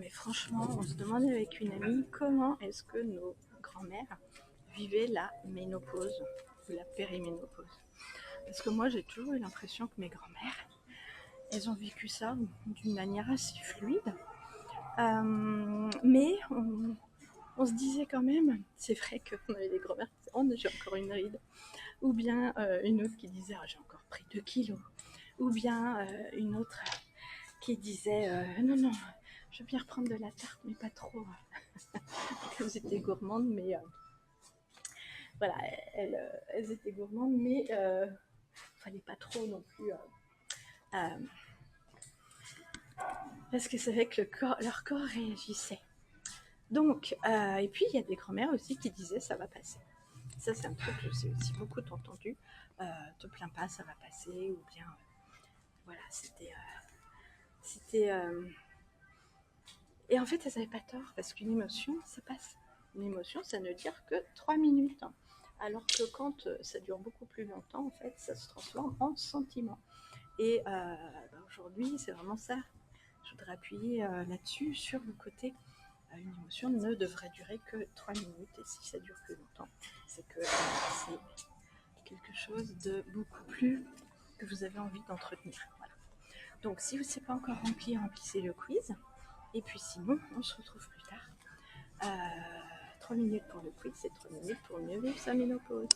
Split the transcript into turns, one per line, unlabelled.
mais franchement, on se demandait avec une amie comment est-ce que nos grands-mères vivaient la ménopause ou la périménopause. Parce que moi, j'ai toujours eu l'impression que mes grands-mères, elles ont vécu ça d'une manière assez fluide. Mais on se disait quand même, c'est vrai qu'on avait des grands-mères qui disaient « Oh, j'ai encore une ride », ou bien une autre qui disait « Oh, j'ai encore pris 2 kilos », ou bien une autre qui disait non, non, je veux bien reprendre de la tarte, mais pas trop. Elles étaient gourmandes, mais voilà, elles étaient gourmandes, mais fallait pas trop non plus. Parce que c'est vrai que leur corps réagissait. Donc, et puis il y a des grand-mères aussi qui disaient ça va passer. Ça, c'est un truc que j'ai aussi beaucoup entendu. Te plains pas, ça va passer, ou bien voilà, c'était et en fait, elles n'avaient pas tort, parce qu'une émotion, ça passe. Une émotion, ça ne dure que 3 minutes. Alors que quand ça dure beaucoup plus longtemps, en fait, ça se transforme en sentiment. Et aujourd'hui, c'est vraiment ça. Je voudrais appuyer là-dessus, sur le côté, une émotion ne devrait durer que 3 minutes. Et si ça dure plus longtemps, c'est que c'est quelque chose de beaucoup plus que vous avez envie d'entretenir. Voilà. Donc, si vous ne n'êtes pas encore rempli, remplissez le quiz. Et puis sinon, on se retrouve plus tard. 3 minutes pour le quiz et 3 minutes pour mieux vivre sa ménopause.